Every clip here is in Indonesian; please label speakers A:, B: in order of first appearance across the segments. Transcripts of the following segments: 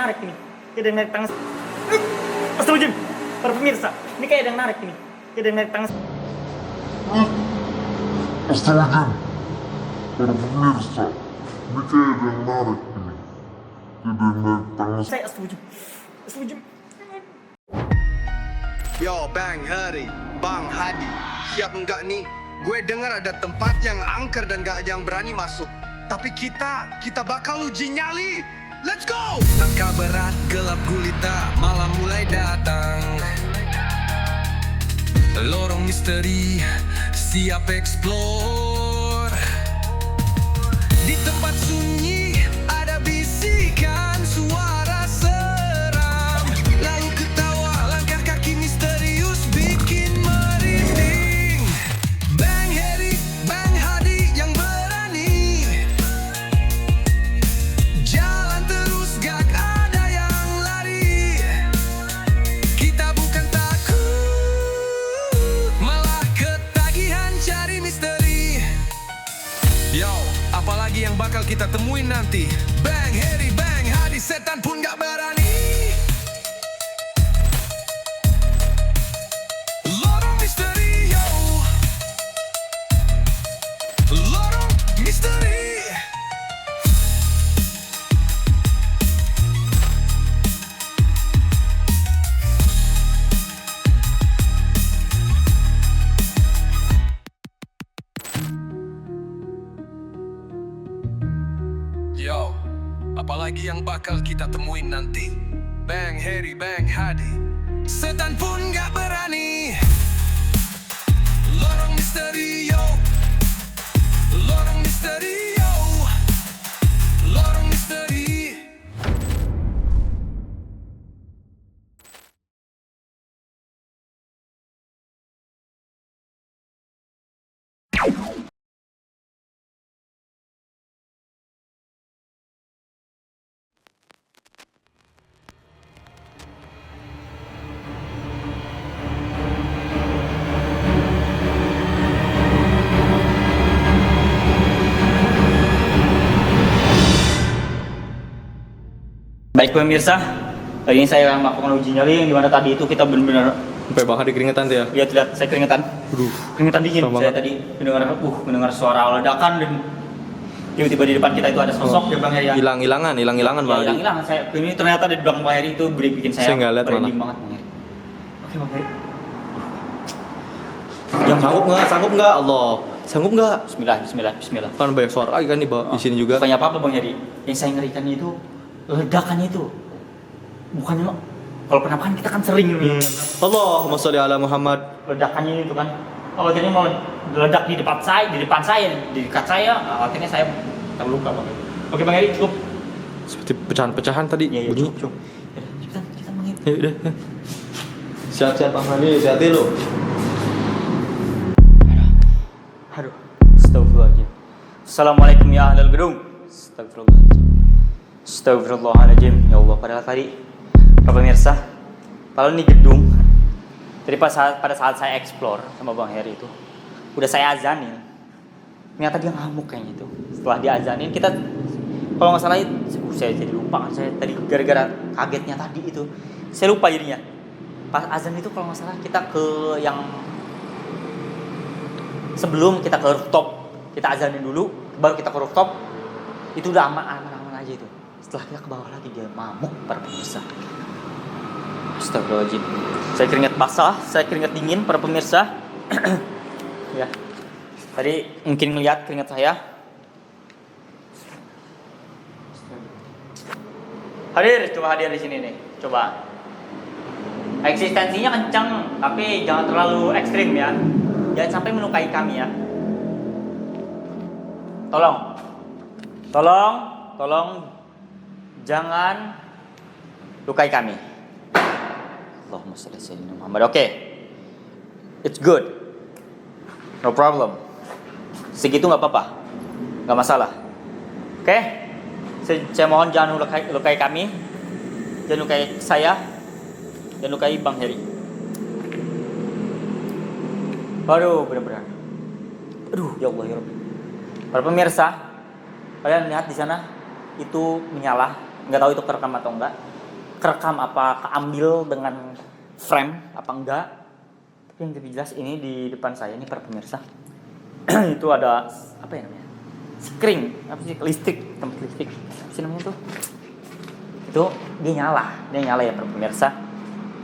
A: narik ini. Kayak ada yang narik tangan. Astagfirullahaladzim. Para pemirsa, ini kayak ada yang narik ini. Kayak ada yang narik tangan.
B: Astagfirullahaladzim. Para pemirsa, ini kayak ada yang narik ini. Kayak ada yang narik tangan.
A: Saya astagfirullahaladzim. Astagfirullahaladzim.
C: Yo, Bang Hari, Bang Hadi, siap enggak nih? Gue dengar ada tempat yang angker dan gak ada yang berani masuk. Tapi kita bakal uji nyali. Let's go! Langkah berat, gelap gulita, malam mulai datang. Lorong misteri, siap explore. Di tempat sunyi, ada bisikan suara seram. Lalu ketawa, langkah kaki misterius bikin merinding. Bang Heri, Bang Hadi yang berani. Jalan terus, gak ada yang lari. Kita bukan takut, malah ketagihan cari misteri. Yo, apalagi yang bakal kita temuin nanti? Bang Heri, Bang Hadi, setan pun gak berani. Lorong misteri, yo. Lorong misteri. Yo, apalagi yang bakal kita temuin nanti? Bang Heri, Bang Hadi, setan pun gak berani. Lorong misteri, yo. Lorong misteri, yo. Lorong misteri.
A: Baik pemirsa, kali ini saya akan melakukan uji nyali yang dimana tadi itu kita benar-benar
D: Sampai Bang Hadi keringetan tuh ya?
A: lihat saya keringetan.
D: Aduh,
A: Keringetan dingin.
D: sama
A: Saya
D: banget.
A: tadi mendengar suara ledakan dan tiba-tiba di depan kita itu ada sosok ya Bang Heri ya.
D: hilang-hilangan Bang Hadi.
A: Hilang. Saya ini ternyata di belakang Bang Heri itu bikin saya
D: Saya nggak lihat
A: merinding
D: malah.
A: banget Bang Heri. Oke Bang Heri.
D: Sanggup nggak? Allah, sanggup nggak?
A: Bismillah.
D: Kan banyak suara lagi kan di sini juga.
A: Bukannya apa-apa Bang Heri. Yang saya ngerikan itu ledakan itu. Bukannya kalau penampakan kita kan sering
D: Allahumma sholli ala Muhammad.
A: ledakannya itu kan. Oh, jadi mau ledak di depan saya, di dekat saya, akhirnya saya terluka Bang Heri. Oke Bang Heri, cukup.
D: Seperti pecahan-pecahan tadi
A: Iya,
D: bunyi.
A: cukup. Ya, cepetan kita Bang Heri.
D: Ya udah. Siap-siap Bang Hadi, hati-hati lo.
A: Aduh, astagfirullahaladzim. Assalamualaikum ya ahlal gedung. Astagfirullahaladzim. Ya Allah, padahal tadi Pak pemirsa, padahal ini gedung. Jadi pada saat saya explore sama Bang Heri itu, udah saya azanin. Ternyata dia ngamuk kayaknya itu. Setelah dia azanin, kita kalau nggak salah saya jadi lupa kan. Saya tadi gara-gara kagetnya tadi itu, saya lupa jadinya. Pas azan itu kalau nggak salah kita ke yang sebelum kita ke rooftop, kita azanin dulu, baru kita ke rooftop. Itu udah aman aja itu. Setelah kita ke bawah lagi dia mamuk para pemirsa. Astagfirullahaladzim. Saya keringat basah, saya keringat dingin para pemirsa. Ya. Tadi mungkin melihat keringat saya. Coba hadir di sini nih. Coba. Eksistensinya kencang, tapi jangan terlalu ekstrim ya. Jangan sampai melukai kami ya. Tolong jangan lukai kami. Allahumma shalli ala sayyidina Muhammad. Oke. It's good. No problem. Segitu nggak apa-apa. Nggak masalah. Oke? Saya mohon jangan lukai kami. Jangan lukai saya. Jangan lukai Bang Heri. Aduh, benar-benar. Aduh, ya Allah ya Rabbi. Para pemirsa, kalian lihat di sana itu menyala. Nggak tahu itu kerekam atau enggak. kerekam apa keambil dengan frame apa enggak. Tapi yang lebih jelas ini di depan saya ini para pemirsa. Itu ada apa ya namanya? Screen, apa sih? Listrik, tempat listrik. Apa sih namanya tuh? Itu dia nyala ya para pemirsa.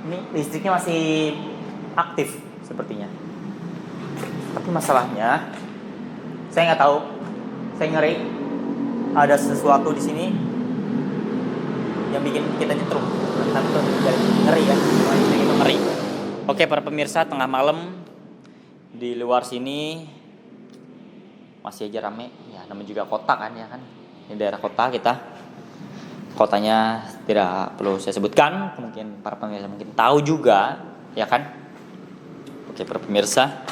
A: Ini listriknya masih aktif sepertinya. Tapi masalahnya saya nggak tahu, saya ngeri ada sesuatu di sini yang bikin kita nyetrum. Ngeri kan? Itu ngeri. Oke para pemirsa, tengah malam di luar sini masih aja rame. Ya namanya juga kota kan ya kan. Ini daerah kota kita. Kotanya tidak perlu saya sebutkan, mungkin para pemirsa mungkin tahu juga, ya kan? Oke para pemirsa,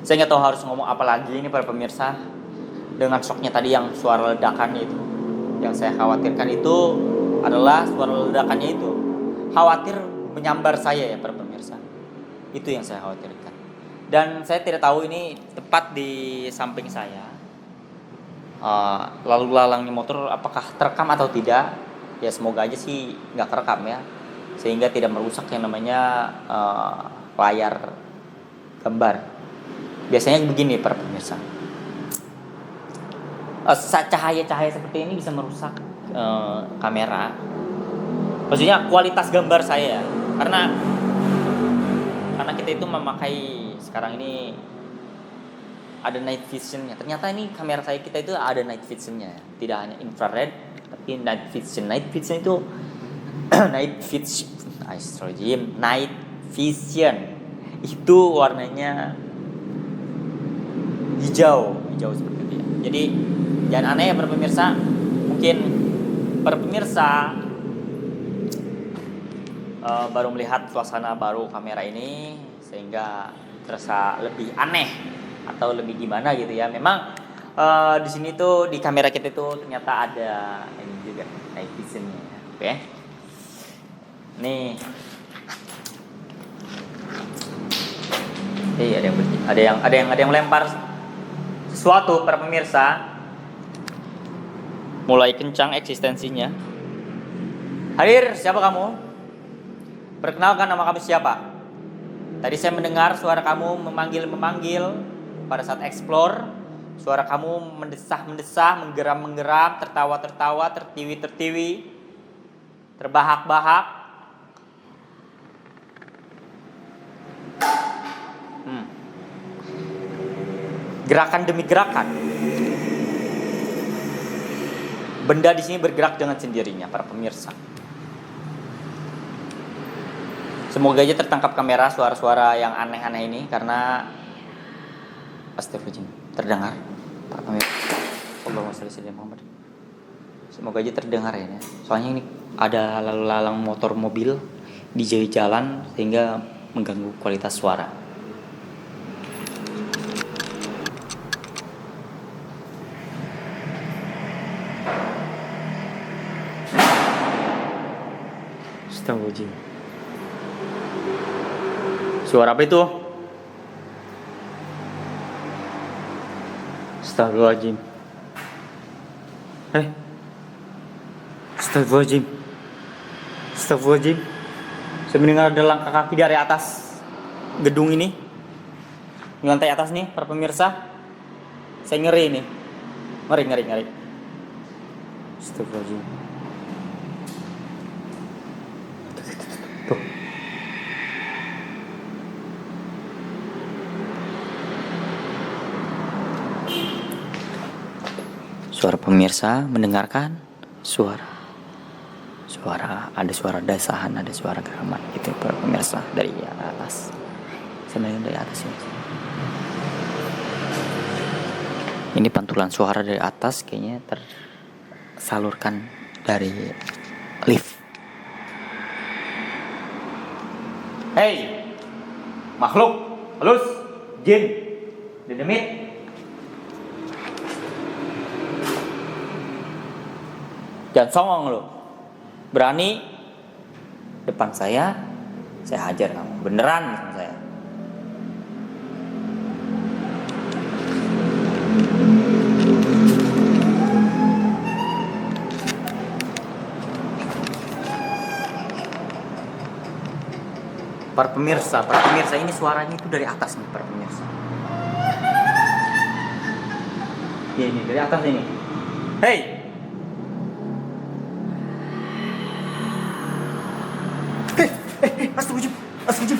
A: saya nggak tahu harus ngomong apa lagi ini para pemirsa. Dengan shocknya tadi yang suara ledakan itu, yang saya khawatirkan itu adalah suara ledakannya itu khawatir menyambar saya ya para pemirsa. Itu yang saya khawatirkan. Dan saya tidak tahu ini tepat di samping saya. Lalu lalangnya motor apakah terekam atau tidak? Ya semoga aja sih nggak kerekam ya, sehingga tidak merusak yang namanya layar gambar. Biasanya begini para pemirsa, cahaya-cahaya seperti ini bisa merusak kamera. Maksudnya kualitas gambar saya, karena kita itu memakai sekarang ini ada night visionnya. Ternyata ini kamera kita itu ada night visionnya, tidak hanya infrared tapi night vision. Night vision itu night vision itu warnanya hijau seperti itu ya. Jadi jangan aneh ya para pemirsa. Mungkin para pemirsa baru melihat suasana baru kamera ini sehingga terasa lebih aneh atau lebih gimana gitu ya. Memang di sini tuh di kamera kita itu ternyata ada ini juga night visionnya ya. Oke. Nih. Ada yang melempar sesuatu para pemirsa. Mulai kencang eksistensinya. Hadir, siapa kamu? Perkenalkan nama kamu siapa? Tadi saya mendengar suara kamu memanggil pada saat explore. Suara kamu mendesah, menggeram, tertawa, tertiwi, terbahak-bahak. Gerakan demi gerakan. Benda di sini bergerak dengan sendirinya, para pemirsa. Semoga aja tertangkap kamera suara-suara yang aneh-aneh ini karena astagfirullahaladzim terdengar, para pemirsa. Allahumma shalli ala Muhammad. Semoga aja terdengar ya. Soalnya ini ada lalu lalang motor mobil di jalan sehingga mengganggu kualitas suara. Astagfirullahaladzim. Suara apa itu? Astagfirullahaladzim. Astagfirullahaladzim. Saya mendengar ada langkah kaki dari atas gedung ini. Di lantai atas nih, para pemirsa. Saya ngeri nih. Ngeri. Astagfirullahaladzim. Tuh. Suara pemirsa mendengarkan ada suara desahan, ada suara geraman itu para pemirsa dari atas. Sebenarnya dari atas ini. Ini pantulan suara dari atas kayaknya tersalurkan dari lift. Hei, makhluk halus, jin, dedemit. Jangan songong lo. Berani depan saya hajar kamu. Beneran sama saya. Para pemirsa ini suaranya itu dari atas nih, para pemirsa. Ya ini dari atas ini. Hey. Astagfirullahaladzim.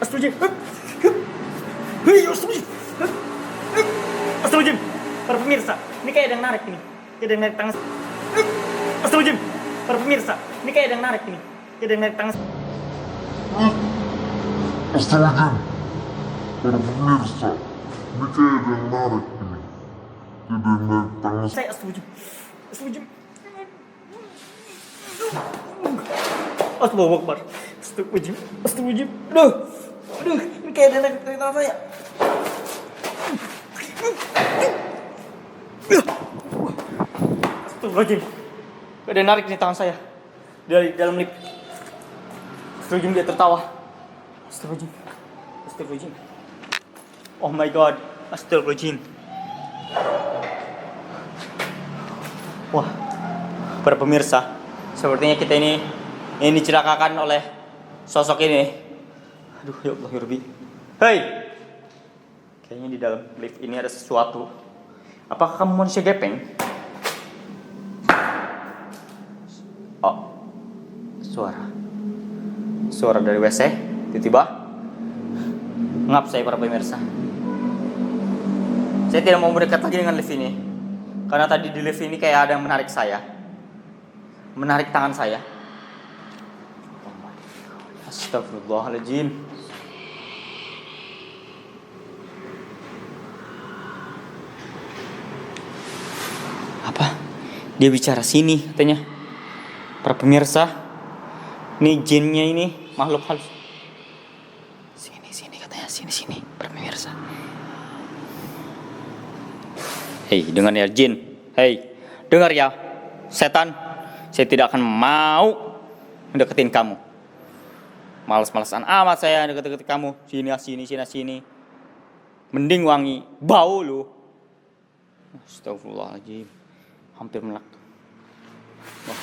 A: Astagfirullahaladzim. Para pemirsa, ini kayak ada yang narik ini. Kayak ada yang narik tangan. Astagfirullahaladzim. Para pemirsa, ini kayak ada yang narik ini. Kayak ada yang narik tangan.
B: Astagfirullahaladzim. Para pemirsa, ini kayak ada yang narik ini. Kayak ada yang narik tangan.
A: Saya astagfirullahaladzim. Astagfirullahaladzim. Allahu Akbar. Astagfirullahaladzim. Aduh, ini kayak ada yang narik tangan saya. Astagfirullahaladzim. Kayak ada yang narik nih tangan saya dari dalam lift. Astagfirullahaladzim, dia tertawa. Astagfirullahaladzim. Oh my god. Astagfirullahaladzim. Wah, para pemirsa, sepertinya kita ini dicelakakan oleh sosok ini. Aduh, ya Allah, ya Rabbi. Hei, kayaknya di dalam lift ini ada sesuatu. Apakah kamu manusia gepeng? Oh, suara dari WC. Tiba-tiba ngap saya, para pemirsa. Saya tidak mau mendekat lagi dengan lift ini, karena tadi di lift ini kayak ada yang menarik saya, menarik tangan saya. Astagfirullahaladzim. Apa? Dia bicara sini katanya. Para pemirsa, ini jinnya ini makhluk halus. Sini katanya, sini para pemirsa. Hei, dengar ya jin. Hei, dengar ya setan. Saya tidak akan mau mendeketin kamu. Malas-malasan amat saya deket-deket kamu. Sini. Mending wangi, bau lu. Astagfirullahaladzim. Hampir melak. Wah.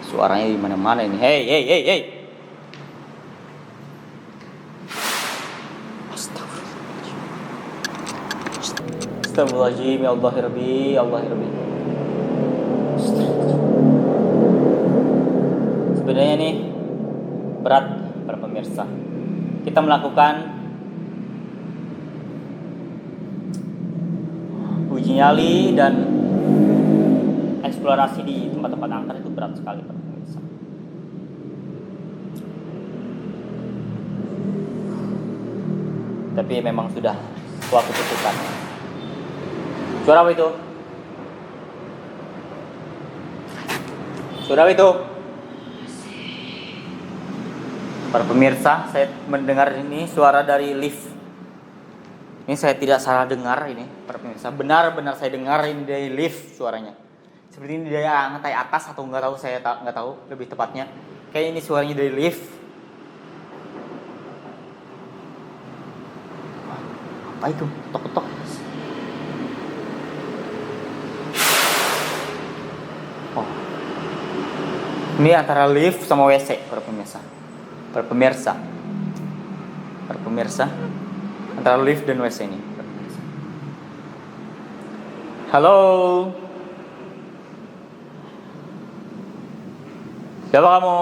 A: Suaranya di mana-mana ini. Hei. Astagfirullahaladzim. Ya Allah, ya Rabbi. Sebenarnya nih berat, para pemirsa. Kita melakukan uji nyali dan eksplorasi di tempat-tempat angker itu berat sekali, para pemirsa. Tapi memang sudah suatu keputusan. Suara apa itu? Para pemirsa, saya mendengar ini suara dari lift. Ini saya tidak salah dengar ini, para pemirsa. Benar-benar saya dengar ini dari lift suaranya. Seperti ini dari lantai atas atau nggak tahu, saya nggak tahu lebih tepatnya. Kayak ini suaranya dari lift. Apa itu? Ketok-ketok. Oh. Ini antara lift sama WC, para pemirsa. Antara lift dan WC ini. Halo. Siapa kamu?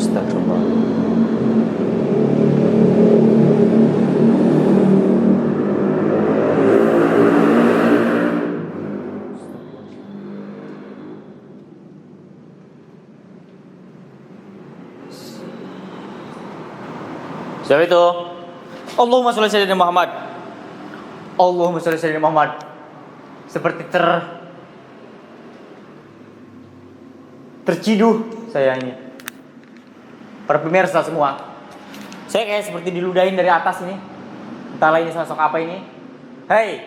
A: Astagfirullah. Siapa itu? Allahumma sholli ala sayyidina Muhammad. Seperti terciduh saya ini. Para pemirsa semua, saya kayak seperti diludahin dari atas ini. Entahlah ini sosok apa ini. Hei,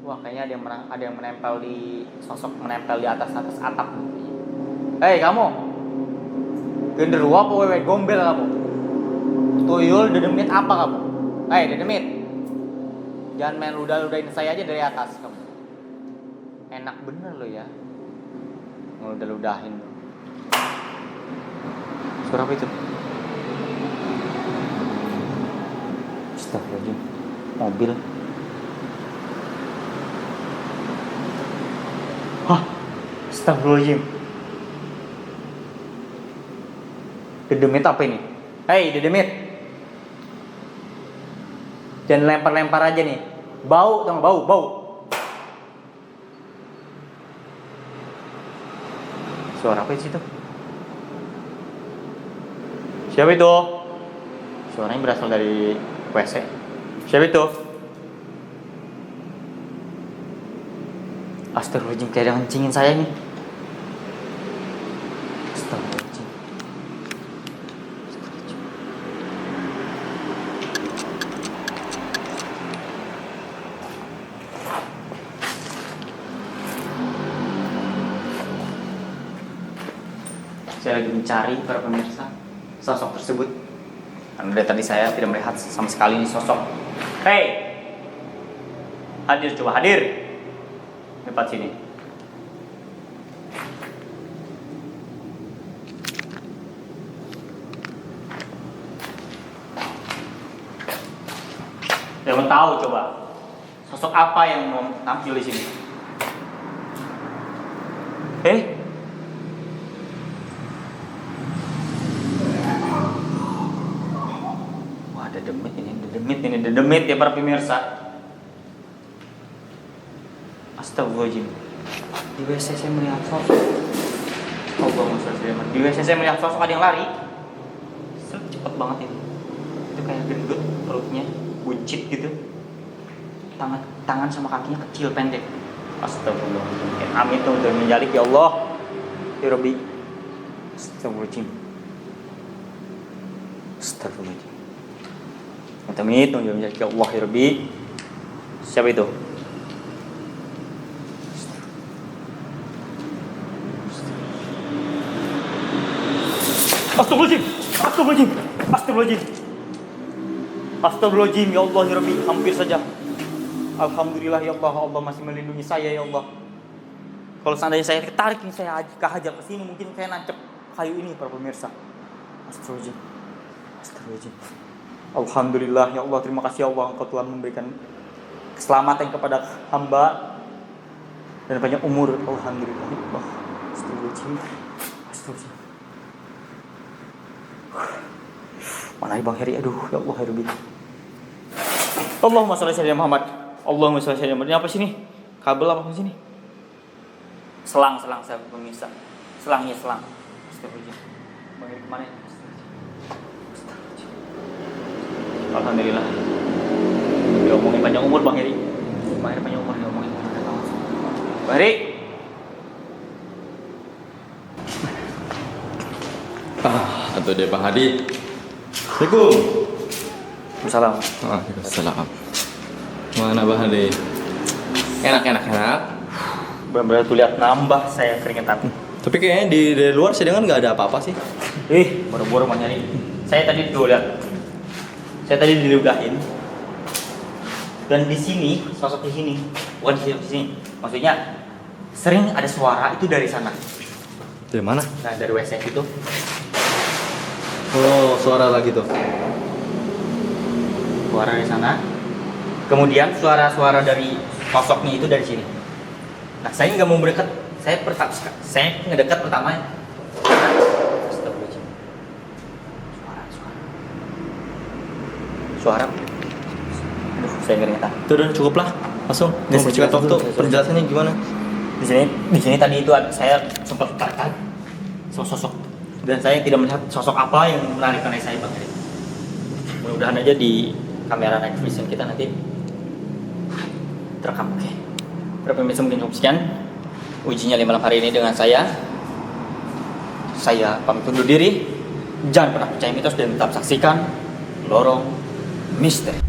A: wah kayaknya ada yang menempel di atas atap. Hei kamu, genderuwo apa wewe gombel kamu? Tuyul dedemit apa kamu? Hei dedemit, jangan main ludahin saya aja dari atas kamu. Enak bener lo ya. Ngeludah-ludahin lo. Suara apa itu? Astagfirullahaladzim. Mobil. Hah? Astagfirullahaladzim. Dedemit apa ini? Hei, dedemit. Jangan lempar-lempar aja nih. Bau, tau gak? Bau. Suara apa itu? Siapa itu? Suaranya berasal dari WC. Siapa itu? Astagfirullahaladzim, kayak ada ngencingin saya nih. Astagfirullahaladzim. Saya lagi mencari para pemirsa sosok tersebut. Karena dari tadi saya tidak melihat sama sekali ini sosok. Hei, hadir, coba hadir. Depan sini. Saya mau tahu coba sosok apa yang mau tampil di sini. Dedemit ya para pemirsa. Astagfirullahaladzim. Di WC saya melihat sosok. Di WC saya melihat sosok ada yang lari. Cepet banget itu. Itu kayak gendut perutnya, buncit gitu. Tangan sama kakinya kecil pendek. Astagfirullahaladzim. Amin tuh udah menjalik ya Allah. Ya Rabbi. Astagfirullahaladzim. Astagfirullahaladzim. Amit, ya Allah ya Rabbi. Siapa itu? Astagfirullahaladzim ya Allah ya Rabbi. Hampir saja. Alhamdulillah ya Allah, Allah masih melindungi saya ya Allah. Kalau seandainya saya ketarik nih, saya kehajar ke sini, mungkin saya nancep kayu ini para pemirsa. Astagfirullahaladzim. Alhamdulillah ya Allah, terima kasih ya Allah, Engkau Tuhan memberikan keselamatan kepada hamba dan banyak umur. Alhamdulillah ya Allah. Astagfirullahaladzim. Mana Bang Heri? Aduh ya Allah ya Rabbi. Allahumma shalli ala Muhammad. Allahumma shalli ala Muhammad. Ini apa sih nih? Kabel apa sih nih? Selang saya pemirsa. Selangnya. Astagfirullahaladzim. Bang Heri kemana ya? Alhamdulillah. Diomongin panjang umur Bang Heri. Bang Heri panjang umur diomongin. Bang Heri.
D: Atau deh Bang Hadi. Assalamualaikum.
A: Waalaikumsalam.
D: Waalaikumsalam. Mana Bang Hadi? Enak.
A: Benar-benar tuh lihat nambah saya keringetan.
D: Tapi kayaknya dari luar saya dengar nggak ada apa-apa sih.
A: Boro-boro Bang Heri. Saya tadi tuh lihat. Saya tadi diludahin. Dan di sini, sosok di sini, bukan di sini. Maksudnya sering ada suara itu dari sana.
D: Dari mana?
A: Nah, dari WC itu.
D: Oh, suara lagi tuh.
A: Suara dari sana. Kemudian suara-suara dari sosoknya itu dari sini. Nah, saya nggak mau mendekat. Saya ngedekat pertama. Suara. Aduh, saya keringetan.
D: Itu udah cukup lah. Langsung.
A: Nggak,
D: Singkat waktu. Penjelasannya gimana?
A: Di sini tadi itu saya sempat tertarik sama sosok. Dan saya tidak melihat sosok apa yang menarik perhatian saya Bang. Mudah-mudahan aja di kamera night vision kita nanti terekam. Oke. Berapa menit mungkin cukup sekian. Ujinya 5 malam hari ini dengan saya. Saya pamit undur diri. Jangan pernah percaya mitos dan tetap saksikan Lorong Misteri.